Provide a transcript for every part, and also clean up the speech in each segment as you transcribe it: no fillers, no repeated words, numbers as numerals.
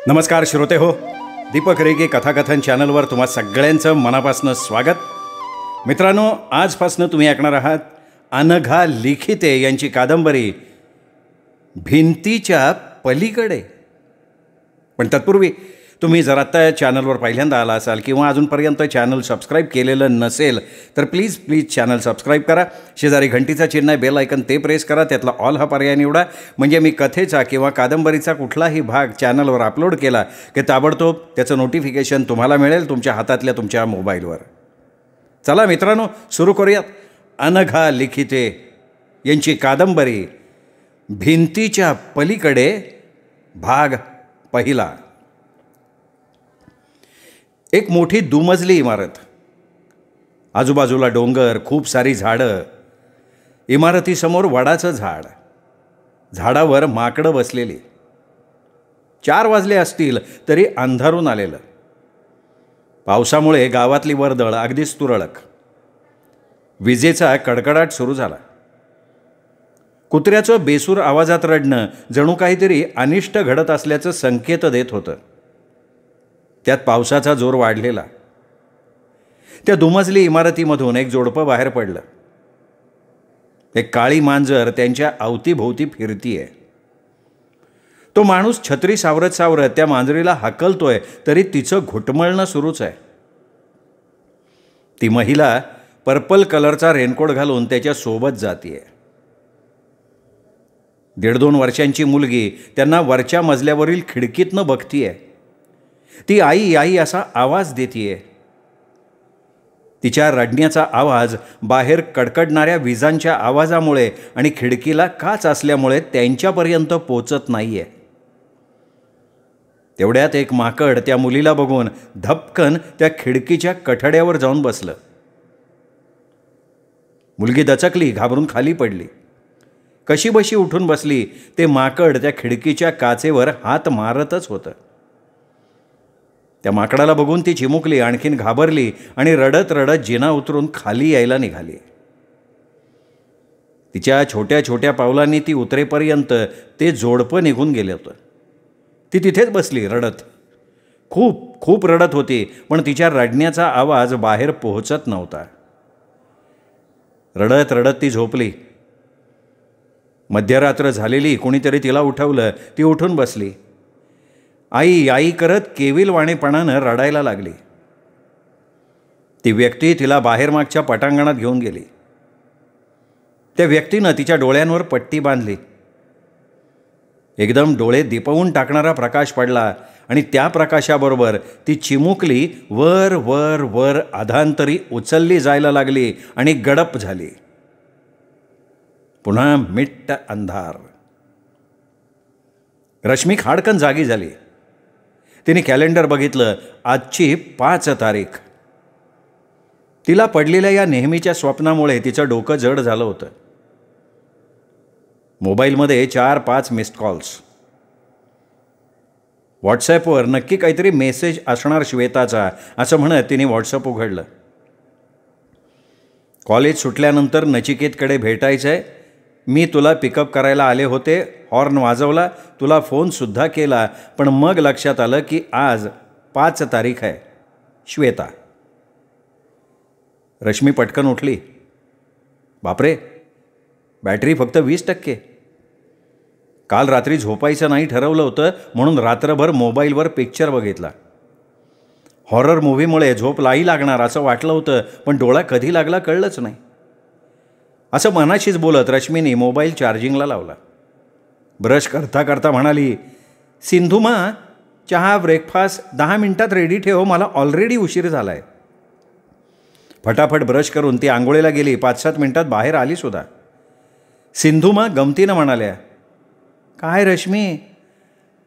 नमस्कार श्रोते हो, दीपक रेगे कथाकथन चॅनलवर तुम्हा सगळ्यांचं मनापासून स्वागत. मित्रांनो, आजपासून तुम्ही ऐकणार आहात अनघा लिखिते यांची कादंबरी भिंतीच्या पलीकडे. पण तत्पूर्वी तुम्ही जर आत्ता चॅनलवर पहिल्यांदा आला असाल किंवा अजूनपर्यंत चॅनल सबस्क्राईब केलेलं नसेल तर प्लीज चॅनल सबस्क्राईब करा. शेजारी घंटीचा चिन्ह आहे, बेल आयकन ते प्रेस करा, त्यातला ऑल हा पर्याय निवडा. म्हणजे मी कथेचा किंवा कादंबरीचा कुठलाही भाग चॅनलवर अपलोड केला की ताबडतोब त्याचं नोटिफिकेशन तुम्हाला मिळेल तुमच्या हातातल्या तुमच्या मोबाईलवर. चला मित्रांनो, सुरू करूयात अनघा लिखिते यांची कादंबरी भिंतीच्या पलीकडे भाग पहिला. एक मोठी दुमजली इमारत, आजूबाजूला डोंगर, खूप सारी झाडं. इमारतीसमोर वडाचं झाड, झाडावर माकडं बसलेली. 4 वाजले असतील तरी अंधारून आलेलं. पावसामुळे गावातली वर्दळ अगदीच तुरळक. विजेचा कडकडाट सुरू झाला. कुत्र्याचं बेसूर आवाजात रडणं जणू काहीतरी अनिष्ट घडत असल्याचं संकेत देत होतं. त्यात पावसाचा जोर वाढलेला. त्या दुमजली इमारतीमधून एक जोडपं बाहेर पडलं. एक काळी मांजर त्यांच्या अवतीभोवती फिरतीये. तो माणूस छत्री सावरत सावरत त्या मांजरीला हाकलतोय तरी तिचं घुटमळणं सुरूच आहे. ती महिला पर्पल कलरचा रेनकोट घालून त्याच्या सोबत जातीये. 1.5-2 वर्षांची मुलगी त्यांना वरच्या मजल्यावरील खिडकीतनं बघतीये. ती आई आई असा आवाज देतीये. तिच्या रडण्याचा आवाज बाहेर कडकडणाऱ्या विजांच्या आवाजामुळे आणि खिडकीला काच असल्यामुळे त्यांच्यापर्यंत पोचत नाहीये. तेवढ्यात एक माकड त्या मुलीला बघून धपकन त्या खिडकीच्या कठड्यावर जाऊन बसलं. मुलगी दचकली, घाबरून खाली पडली. कशीबशी उठून बसली. ते माकड त्या खिडकीच्या काचेवर हात मारतच होतं. त्या माकडाला बघून ती चिमुकली, आणखीन घाबरली आणि रडत रडत जिना उतरून खाली यायला निघाली. तिच्या छोट्या छोट्या पावलांनी ती उतरेपर्यंत ते जोडपं निघून गेलं होतं. ती तिथेच बसली रडत. खूप खूप रडत होती, पण तिच्या रडण्याचा आवाज बाहेर पोहोचत नव्हता. रडत रडत ती झोपली. मध्यरात्र झालेली. कोणीतरी तिला उठवलं. ती उठून बसली. आई आई करत केविलवाणीपणानं रडायला लागली. ती व्यक्ती तिला बाहेर मागच्या पटांगणात घेऊन गेली. त्या व्यक्तीनं तिच्या डोळ्यांवर पट्टी बांधली. एकदम डोळे दिपवून टाकणारा प्रकाश पडला आणि त्या प्रकाशाबरोबर ती चिमुकली वर वर वर अधांतरी उचलली जायला लागली आणि गडप झाली. पुन्हा मिट्ट अंधार. रश्मी खाडकन जागी झाली. तिने कॅलेंडर बघितलं. आजची 5 तारीख. तिला पडलेल्या या नेहमीच्या स्वप्नामुळे तिचं डोकं जड झालं होतं. मोबाईलमध्ये 4-5 मिस्ड कॉल्स. व्हॉट्सॲपवर नक्की काहीतरी मेसेज असणार श्वेताचा, असं म्हणत तिने व्हॉट्सअप उघडलं. कॉलेज सुटल्यानंतर नचिकेतकडे भेटायचं आहे. मी तुला पिकअप करायला आले होते. हॉर्न वाजवला, तुला फोनसुद्धा केला, पण मग लक्षात आलं की आज 5 तारीख आहे. श्वेता. रश्मी पटकन उठली. बापरे, बॅटरी फक्त 20%. काल रात्री झोपायचं नाही ठरवलं होतं म्हणून रात्रभर मोबाईलवर पिक्चर बघितला. हॉरर मूव्हीमुळे झोप नाही लागणार असं वाटलं होतं, पण डोळा कधी लागला कळलंच नाही. असं मनाशीच बोलत रश्मीने मोबाईल चार्जिंगला लावला. ब्रश करता करता म्हणाली, सिंधुमा, चहा ब्रेकफास्ट 10 मिनिटात रेडी ठेव, मला ऑलरेडी उशीर झाला आहे. फटाफट ब्रश करून ती आंघोळीला गेली. 5-7 मिनिटात बाहेर आली सुद्धा. सिंधुमा गमतीनं म्हणाल्या, काय रश्मी,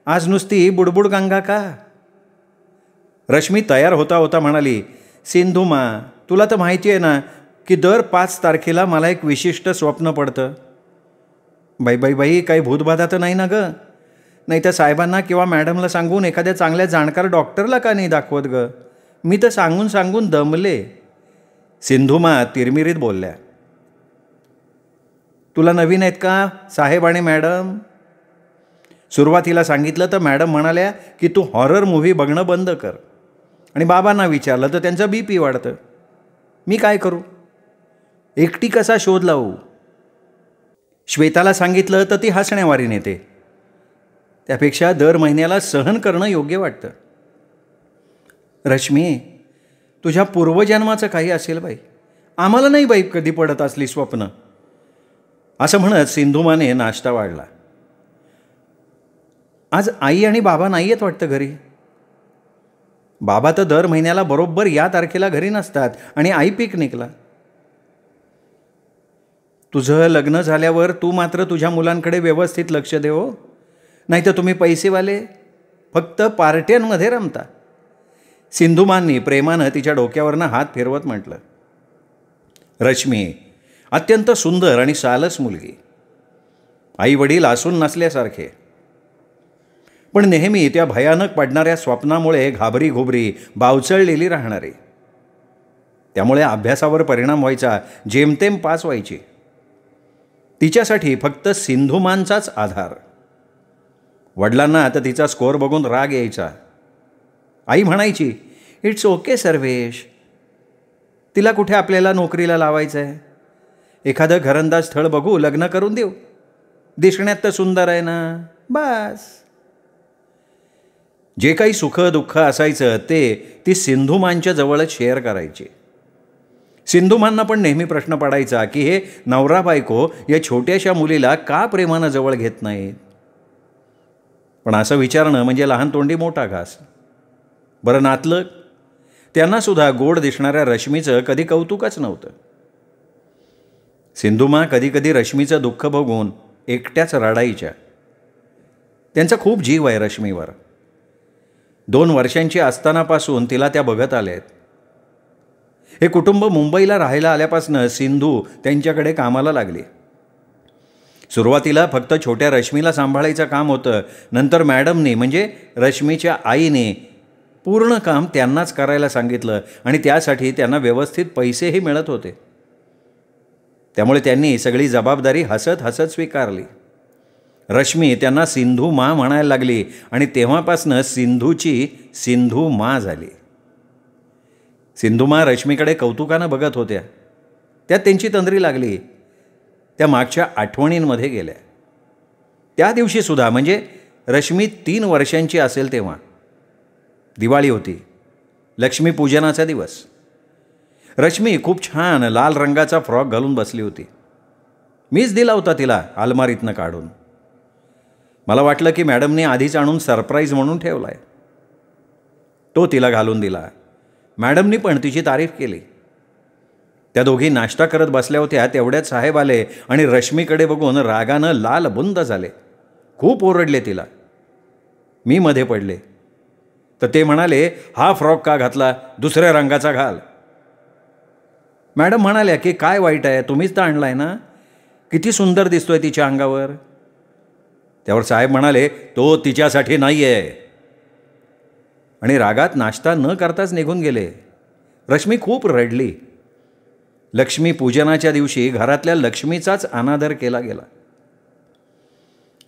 आज नुसती बुडबुड गंगा का? रश्मी तयार होता होता म्हणाली, सिंधुमा, तुला तर माहिती आहे ना की दर 5 तारखेला मला एक विशिष्ट स्वप्न पडतं. बाई बाई बाई, काही भूतबाधा तर नाही ना गं? नाही तर साहेबांना किंवा मॅडमला सांगून एखाद्या चांगल्या जाणकार डॉक्टरला का नाही दाखवत गं? मी तर सांगून सांगून दमले. सिंधुमा तिरमिरीत बोलल्या. तुला नवीन आहेत का साहेब आणि मॅडम? सुरुवातीला सांगितलं तर मॅडम म्हणाल्या की तू हॉरर मूव्ही बघणं बंद कर, आणि बाबांना विचारलं तर त्यांचं BP वाढतं. मी काय करू? एकटी कसा शोध लावू? श्वेताला सांगितलं तर ती हसण्यावारी नेते. त्यापेक्षा दर महिन्याला सहन करणं योग्य वाटतं. रश्मी, तुझ्या पूर्वजन्माचं काही असेल बाई, आम्हाला नाही बाई कधी पडत असली स्वप्न. असं म्हणत सिंधुमाने नाश्ता वाढला. आज आई आणि बाबा नाही आहेत वाटतं घरी. बाबा तर दर महिन्याला बरोबर या तारखेला घरी नसतात आणि आई पिकनिकला. तुझं लग्न झाल्यावर तू मात्र तुझ्या मुलांकडे व्यवस्थित लक्ष दे हो, नाही तर तुम्ही पैसेवाले फक्त पार्ट्यांमध्ये रमता. सिंधुमांनी प्रेमानं तिच्या डोक्यावरनं हात फिरवत म्हटलं. रश्मी अत्यंत सुंदर आणि सालस मुलगी, आई वडील असून नसल्यासारखे, पण नेहमी त्या भयानक पडणाऱ्या स्वप्नामुळे घाबरी घोबरी बावचळलेली राहणारी. त्यामुळे अभ्यासावर परिणाम व्हायचा, जेमतेम पास व्हायची. तिच्यासाठी फक्त सिंधुमानचाच आधार. वडिलांना तर तिचा स्कोअर बघून राग यायचा. आई म्हणायची, इट्स ओके सर्वेश, तिला कुठे आपल्याला नोकरीला लावायचं आहे, एखादं घरंदाज स्थळ बघू, लग्न करून देऊ, दिसण्यात तर सुंदर आहे ना, बस. जे काही सुख दुःख असायचं ते ती सिंधुमानच्या जवळच शेअर करायची. सिंधुमांना पण नेहमी प्रश्न पडायचा की हे नवरा बायको या छोट्याशा मुलीला का प्रेमानं जवळ घेत नाहीत. पण असं विचारणं म्हणजे लहान तोंडी मोठा घास. बरं नातलं, त्यांनासुद्धा गोड दिसणाऱ्या रश्मीचं कधी कौतुकच नव्हतं. सिंधुमा कधीकधी रश्मीचं दुःख बघून एकट्याच रडायच्या. त्यांचा खूप जीव आहे रश्मीवर. 2 वर्षांची असतानापासून तिला त्या बघत आल्यात. हे कुटुंब मुंबईला राहायला आल्यापासून सिंधू त्यांच्याकडे कामाला लागली. सुरुवातीला फक्त छोट्या रश्मीला सांभाळायचं काम होतं. नंतर मॅडमनी म्हणजे रश्मीच्या आईने पूर्ण काम त्यांनाच करायला सांगितलं आणि त्यासाठी त्यांना व्यवस्थित पैसेही मिळत होते. त्यामुळे त्यांनी सगळी जबाबदारी हसत हसत स्वीकारली. रश्मी त्यांना सिंधू मा म्हणायला लागली आणि तेव्हापासनं सिंधूची सिंधू मा झाली. सिंधुमा रश्मीकडे कौतुकानं बघत होत्या. त्यात त्यांची तंद्री लागली. त्या मागच्या आठवणींमध्ये गेल्या. त्या दिवशीसुद्धा म्हणजे रश्मी 3 वर्षांची असेल तेव्हा दिवाळी होती, लक्ष्मीपूजनाचा दिवस. रश्मी खूप छान लाल रंगाचा फ्रॉक घालून बसली होती. मीच दिला होता तिला अलमारीतनं काढून. मला वाटलं की मॅडमने आधीच आणून सरप्राईज म्हणून ठेवला आहे. तो तिला घालून दिला. मॅडमनी पण तिची तारीफ केली. त्या दोघी नाश्ता करत बसल्या होत्या. तेवढ्यात साहेब आले आणि रश्मीकडे बघून रागानं लाल बुंद झाले. खूप ओरडले तिला. मी मध्ये पडले. तर ते म्हणाले, हा फ्रॉक का घातला, दुसऱ्या रंगाचा घाल. मॅडम म्हणाल्या की काय वाईट आहे, तुम्हीच तर आणलाय ना, किती सुंदर दिसतोय तिच्या अंगावर. त्यावर साहेब म्हणाले, तो तिच्यासाठी नाही आहे, आणि रागात नाश्ता न करताच निघून गेले. रश्मी खूप रडली. लक्ष्मी पूजनाच्या दिवशी घरातल्या लक्ष्मीचाच अनादर केला गेला.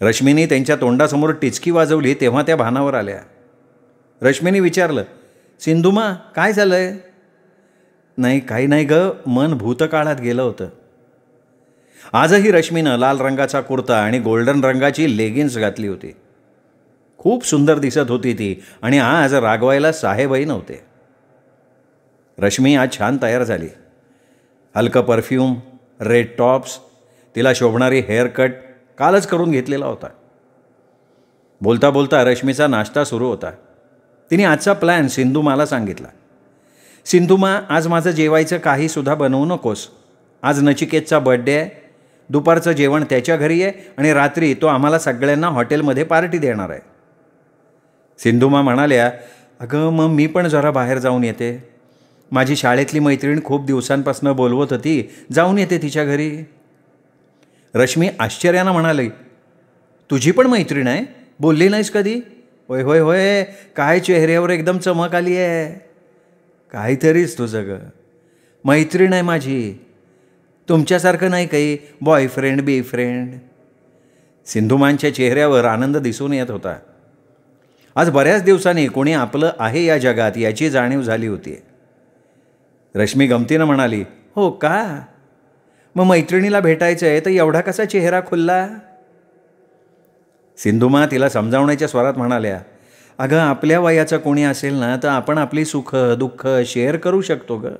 रश्मीने त्यांच्या तोंडासमोर टिचकी वाजवली तेव्हा त्या भानावर आल्या. रश्मीने विचारलं, सिंधुमा काय झालंय? नाही, काही नाही ग, मन भूतकाळात गेलं होतं. आजही रश्मीनं लाल रंगाचा कुर्ता आणि गोल्डन रंगाची लेगिन्स घातली होती. खूप सुंदर दिसत होती ती, आणि आज रागवायला साहेबही नव्हते. रश्मी आज छान तयार झाली. हलकं परफ्यूम, रेड टॉप्स, तिला शोभणारी हेअरकट कालच करून घेतलेला होता. बोलता बोलता रश्मीचा नाश्ता सुरू होता. तिने आजचा प्लॅन सिंधुमाला सांगितला. सिंधुमा, आज माझं जेवायचं काहीसुद्धा बनवू नकोस. आज नचिकेतचा बर्थडे आहे. दुपारचं जेवण त्याच्या घरी आहे आणि रात्री तो आम्हाला सगळ्यांना हॉटेलमध्ये पार्टी देणार आहे. सिंधुमा म्हणाल्या, अगं मग मी पण जरा बाहेर जाऊन येते. माझी शाळेतली मैत्रीण खूप दिवसांपासून बोलवत होती, जाऊन येते तिच्या घरी. रश्मी आश्चर्यानं म्हणाली, तुझी पण मैत्रीण आहे? बोलली नाहीस कधी? होय होय होय, काय चेहऱ्यावर एकदम चमक आली आहे. काहीतरीच तुझं ग. मैत्रीण आहे माझी, तुमच्यासारखं नाही काही बॉयफ्रेंड बीफ्रेंड. सिंधुमानच्या चेहऱ्यावर आनंद दिसून येत होता. आज बऱ्याच दिवसांनी कोणी आपलं आहे या जगात याची जाणीव झाली होती. रश्मी गमतीनं म्हणाली, हो का? मग मैत्रिणीला भेटायचं आहे तर एवढा कसा चेहरा खुलला? सिंधुमा तिला समजावण्याच्या स्वरात म्हणाल्या, अगं आपल्या वयाचं कोणी असेल ना तर आपण आपली सुख दुःख शेअर करू शकतो गं.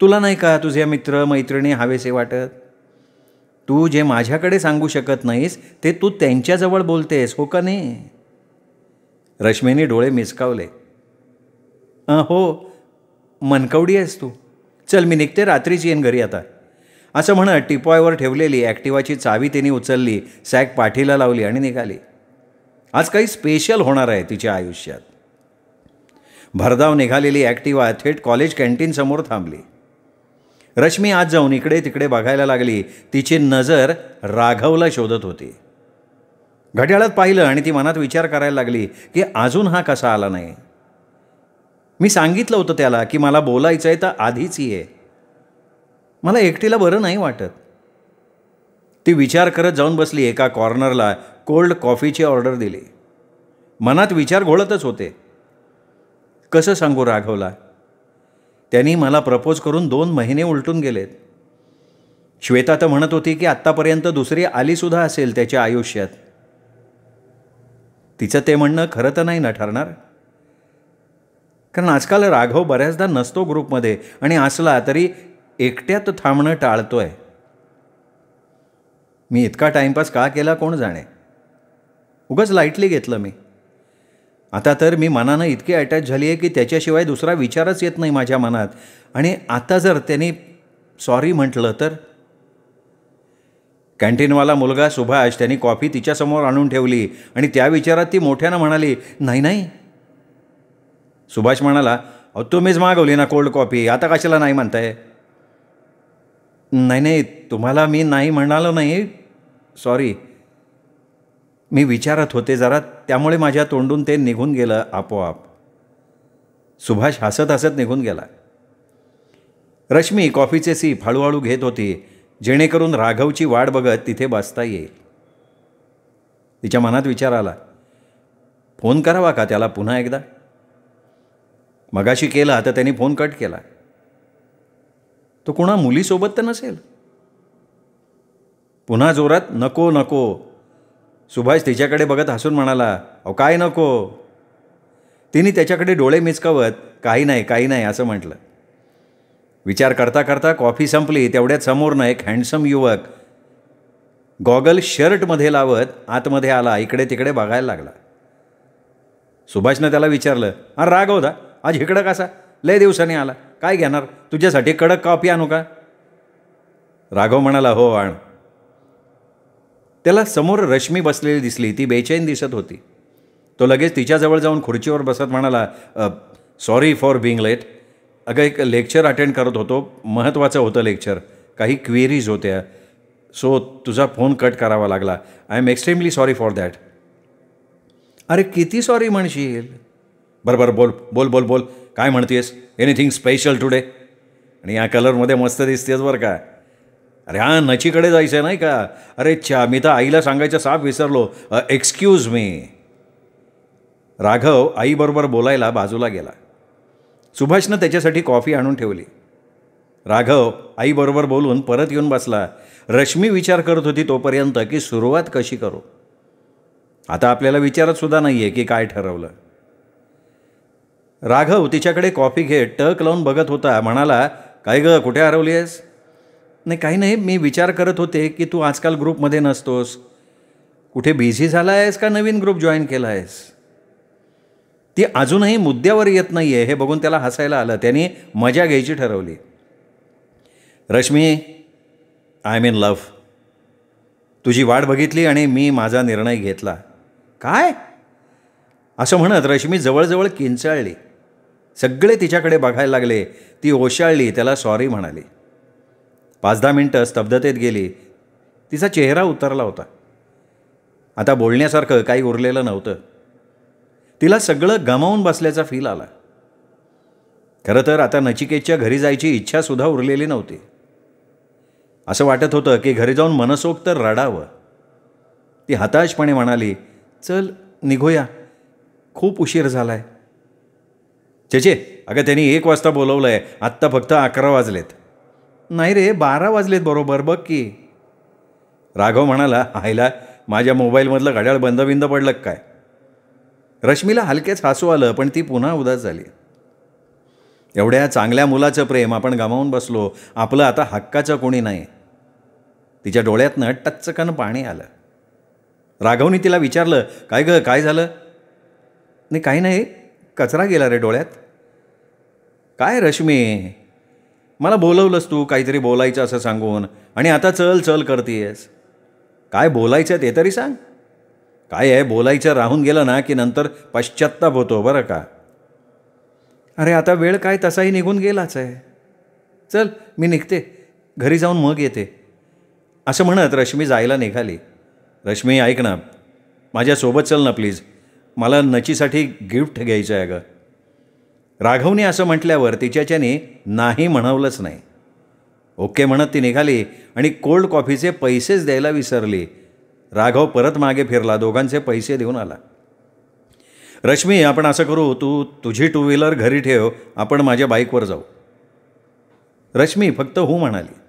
तुला नाही का तुझे मित्र मैत्रिणी हवेसे वाटत? तू जे माझ्याकडे सांगू शकत नाहीस ते तू त्यांच्याजवळ बोलतेस, हो का नाही? रश्मीने डोळे मिचकावले. हो, मनकवडी आहेस तू. चल मी निघते, रात्रीच येईन घरी आता. असं म्हणत टिपॉयवर ठेवलेली ॲक्टिवाची चावी तिने उचलली, सॅक पाठीला लावली आणि निघाली. आज काही स्पेशल होणार आहे तिच्या आयुष्यात. भरधाव निघालेली ॲक्टिवा थेट कॉलेज कॅन्टीनसमोर थांबली. रश्मी आज जाऊन इकडे तिकडे बघायला लागली. तिची नजर राघवला शोधत होती. घड्याळात पाहिलं आणि ती मनात विचार करायला लागली की अजून हा कसा आला नाही. मी सांगितलं होतं त्याला की मला बोलायचं आहे तर आधीच ये. मला एकटीला बरं नाही वाटत. ती विचार करत जाऊन बसली एका कॉर्नरला. कोल्ड कॉफीची ऑर्डर दिली. मनात विचार घोळतच होते. कसं सांगू राघवला? त्यांनी मला प्रपोज करून 2 महिने उलटून गेलेत. श्वेता तर म्हणत होती की आत्तापर्यंत दुसरी आलीसुद्धा असेल त्याच्या आयुष्यात. तिचं ते म्हणणं खरं तर नाही ना ठरणार? कारण आजकाल राघव बऱ्याचदा नसतो ग्रुपमध्ये आणि असला तरी एकट्यात थांबणं टाळतोय. मी इतका टाईमपास का केला कोण जाणे. उगाच लाईटली घेतलं मी. आता तर मी मनानं इतकी अटॅच झाली आहे की त्याच्याशिवाय दुसरा विचारच येत नाही माझ्या मनात. आणि आता जर त्यांनी सॉरी म्हटलं तर? कॅन्टीनवाला मुलगा सुभाष त्यांनी कॉफी तिच्यासमोर आणून ठेवली आणि त्या विचारात ती मोठ्यानं म्हणाली, नाही नाही. सुभाष म्हणाला, अहो तुम्हीच मागवली ना कोल्ड कॉफी, आता कशाला नाही म्हणताय? नाही नाही, तुम्हाला मी नाही म्हणालो नाही, सॉरी. मी विचारत होते जरा, त्यामुळे माझ्या तोंडून ते निघून गेलं आपोआप. सुभाष हसत हसत निघून गेला. रश्मी कॉफीचे सीप हळूहळू घेत होती जेणेकरून राघवची वाट बघत तिथे बसता येईल. तिच्या मनात विचार आला, फोन करावा का त्याला पुन्हा एकदा? मगाशी केला तर त्यांनी फोन कट केला. तो कुणा मुलीसोबत तर नसेल? पुन्हा जोरात, नको नको. सुभाष तिच्याकडे बघत हसून म्हणाला, अहो काय नको? तिने त्याच्याकडे डोळे मिचकावत काही नाही असं म्हटलं. विचार करता करता कॉफी संपली. तेवढ्यात समोरनं एक हँडसम युवक गॉगल शर्टमध्ये लावत आतमध्ये आला. इकडे तिकडे बघायला लागला. सुभाषनं त्याला विचारलं, अरे राघव दा, आज इकडं कसा? लय दिवसांनी आला, काय घेणार? तुझ्यासाठी कडक कॉफी आणू का? राघव म्हणाला, हो आण. त्याला समोर रश्मी बसलेली दिसली. ती बेचैन दिसत होती. तो लगेच तिच्याजवळ जाऊन खुर्चीवर बसत म्हणाला, सॉरी फॉर बिंग लेट. अगं एक लेक्चर अटेंड करत होतो, महत्त्वाचं होतं लेक्चर, काही क्वेरीज होत्या, सो तुझा फोन कट करावा लागला. I am extremely sorry for that. अरे किती सॉरी म्हणशील? बरं बोल बोल बोल बोल काय म्हणतेस? Anything special today? आणि या कलरमध्ये मस्त दिसतेस बरं का. अरे हां, नचीकडे जायचं आहे नाही का? अरे च्छा, मी तर आईला सांगायचं साफ विसरलो. Excuse me. राघव आईबरोबर बोलायला बाजूला गेला. सुभाषनं त्याच्यासाठी कॉफी आणून ठेवली. राघव आईबरोबर बोलून परत येऊन बसला. रश्मी विचार करत होती तोपर्यंत की सुरुवात कशी करू. आता आपल्याला विचारत सुद्धा नाही आहे की काय ठरवलं. राघव तिच्याकडे कॉफी घेत टक लावून बघत होता. म्हणाला, काय गं, कुठे हरवली आहेस? नाही काही नाही, मी विचार करत होते की तू आजकाल ग्रुपमध्ये नसतोस. कुठे बिझी झाला आहेस का नवीन ग्रुप जॉईन केला आहेस? ती अजूनही मुद्द्यावर येत नाही आहे हे बघून त्याला हसायला आलं. त्यांनी मजा घ्यायची ठरवली. Rashmi, I am in love. तुझी वाट बघितली आणि मी माझा निर्णय घेतला. काय? असं म्हणत रश्मी जवळजवळ किंचाळली. सगळे तिच्याकडे बघायला लागले. ती ओशाळली, त्याला सॉरी म्हणाली. 5-10 मिनटं स्तब्धतेत गेली. तिचा चेहरा उतरला होता. आता बोलण्यासारखं काही उरलेलं नव्हतं. तिला सगळं गमावून बसल्याचा फील आला. खरं तर आता नचिकेतच्या घरी जायची इच्छासुद्धा उरलेली नव्हती. असं वाटत होतं की घरी जाऊन मनसोक्त रडावं. ती हताशपणे म्हणाली, चल निघूया, खूप उशीर झाला आहे. चेचे, अगं त्यांनी 1 वाजता बोलवलं आहे, आत्ता फक्त 11 वाजलेत. नाही रे, 12 वाजलेत बरोबर, बघ की. राघव म्हणाला, आईला माझ्या मोबाईलमधलं घड्याळ बंद पडलं काय. रश्मीला हलकेच हसू आलं, पण ती पुन्हा उदास झाली. एवढ्या चांगल्या मुलाचं प्रेम आपण गमावून बसलो, आपलं आता हक्काचं कोणी नाही. तिच्या डोळ्यातनं टच्चकन पाणी आलं. राघवनी तिला विचारलं, काय गं, काय झालं. नाही काही नाही, कचरा गेला रे डोळ्यात. काय रश्मी, मला बोलवलंस तू काहीतरी बोलायचं असं सांगून, आणि आता चल चल करतीयस. काय बोलायचं ते तरी सांग. काय आहे, बोलायचं राहून गेलं ना की नंतर पश्चात्ताप होतो बरं का. अरे आता वेळ काय तसाही निघून गेलाच आहे. चल मी निघते, घरी जाऊन मग येते. असं म्हणत रश्मी जायला निघाली. रश्मी ऐक ना, माझ्यासोबत चल ना प्लीज, मला नचीसाठी गिफ्ट घ्यायचं आहे अगं. राघवने असं म्हटल्यावर तिच्याच्याने नाही म्हणवलंच नाही. ओके म्हणत ती निघाली आणि कोल्ड कॉफीचे पैसेच द्यायला विसरली. राघव परत मागे फिरला, दोघांचे पैसे देऊन आला. रश्मी, आपण असं करू, तू तुझी 2 व्हीलर घरी ठेव, आपण माझ्या बाईकवर जाऊ. रश्मी फक्त हो म्हणाली.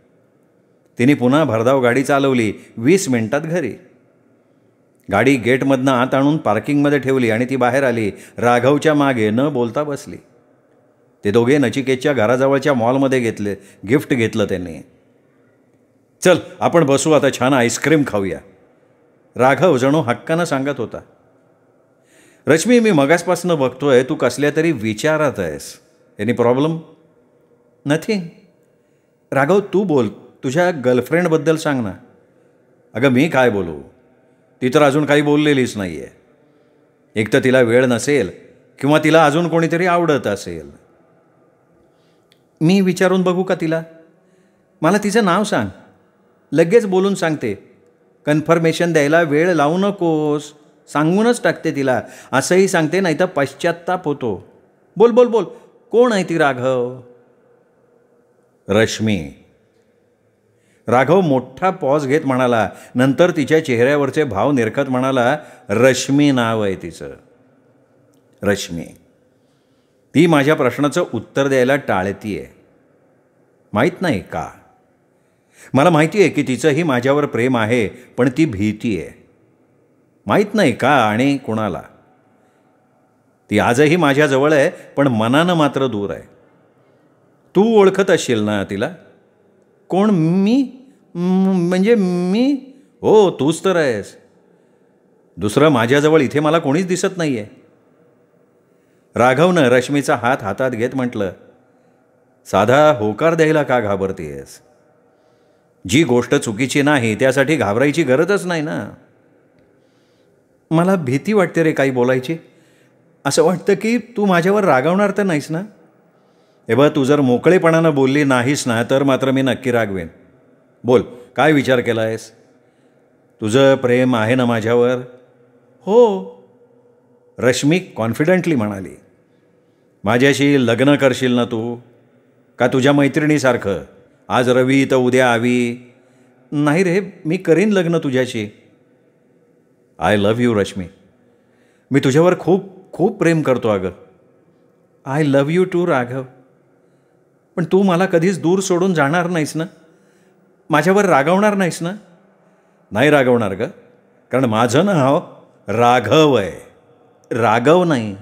तिने पुन्हा भरधाव गाडी चालवली. 20 मिनिटात घरी. गाडी गेटमधनं आत आणून पार्किंगमध्ये ठेवली आणि ती बाहेर आली. राघवच्या मागे न बोलता बसली. ते दोघे नचिकेतच्या घराजवळच्या मॉलमध्ये गिफ्ट घेतलं त्यांनी. चल आपण बसू आता, छान आईस्क्रीम खाऊया, राघव जणू हक्कानं सांगत होता. रश्मी, मी मगासपासून बघतोय तू कसल्या तरी विचारात आहेस. Any problem. नथिंग. राघव तू बोल, तुझ्या गर्लफ्रेंडबद्दल सांग ना. अगं मी काय बोलू, ती तर अजून काही बोललेलीच नाही आहे. एक तर तिला वेळ नसेल किंवा तिला अजून कोणीतरी आवडत असेल. मी विचारून बघू का तिला. मला तिचं नाव सांग, लगेच बोलून सांगते. कन्फर्मेशन द्यायला वेळ लावू नकोस, सांगूनच टाकते तिला. असंही सांगते, नाही तर पश्चात्ताप होतो. बोल बोल बोल, कोण आहे ती राघव. रश्मी. राघव मोठा पॉज घेत म्हणाला. नंतर तिच्या चेहऱ्यावरचे भाव निरखत म्हणाला, रश्मी नाव आहे तिचं. रश्मी. ती माझ्या प्रश्नाचं उत्तर द्यायला टाळतीये. माहीत नाही का. मला माहिती आहे की तिचंही माझ्यावर प्रेम आहे, पण ती भीती आहे. माहीत नाही का आणि कुणाला. ती आजही माझ्याजवळ आहे, पण मनानं मात्र दूर आहे. तू ओळखत असशील ना तिला. कोण मी. म्हणजे मी. हो तूच तर आहेस. दुसरं माझ्याजवळ इथे मला कोणीच दिसत नाही आहे. राघवनं रश्मीचा हात हातात घेत म्हटलं, साधा होकार द्यायला का घाबरतेस. जी गोष्ट चुकीची नाही त्यासाठी घाबरायची गरजच नाही ना. मला भीती वाटते रे काही बोलायची. असं वाटतं की तू माझ्यावर रागावणार तर नाहीस ना. हे बघ, तू जर मोकळेपणानं बोलली नाहीस ना तर मात्र मी नक्की रागवेन. बोल, काय विचार केला आहेस. तुझं प्रेम आहे ना माझ्यावर. हो, रश्मी कॉन्फिडंटली म्हणाली. माझ्याशी लग्न करशील ना तू, का तुझ्या मैत्रिणीसारखं आज रवी तर उद्या आवी. नाही रे, मी करीन लग्न तुझ्याशी. I love you Rashmi. मी तुझ्यावर खूप खूप प्रेम करतो अगं. I love you too Raghav. पण तू मला कधीच दूर सोडून जाणार नाहीस ना. माझ्यावर रागवणार नाहीस ना. नाही रागवणार ग, कारण माझं नाव राघव आहे, राघव नाही.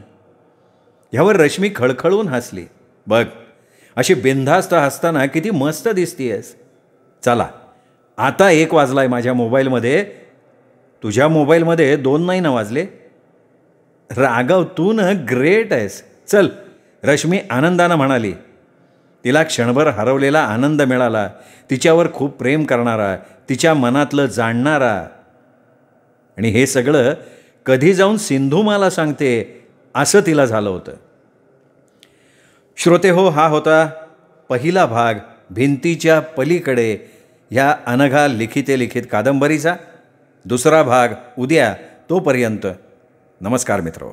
ह्यावर रश्मी खळखळून हसली. बघ, अशी बिनधास्त हसताना किती मस्त दिसतीयस. चला आता 1 वाजलाय माझ्या मोबाईलमध्ये. तुझ्या मोबाईलमध्ये 2 नाही ना वाजले. राघव तू ना ग्रेट आहेस. चल, रश्मी आनंदानं म्हणाली. तिला क्षणभर हरवलेला आनंद मिळाला. तिच्यावर खूप प्रेम करणारा, तिच्या मनातलं जाणणारा. आणि हे सगळं कधी जाऊन सिंधू मला सांगते असं तिला झालं होतं. श्रोते हो, हा होता पहिला भाग भिंतीच्या पलीकडे ह्या अनघा लिखिते लिखित कादंबरीचा. दुसरा भाग उद्या. तोपर्यंत नमस्कार मित्रो.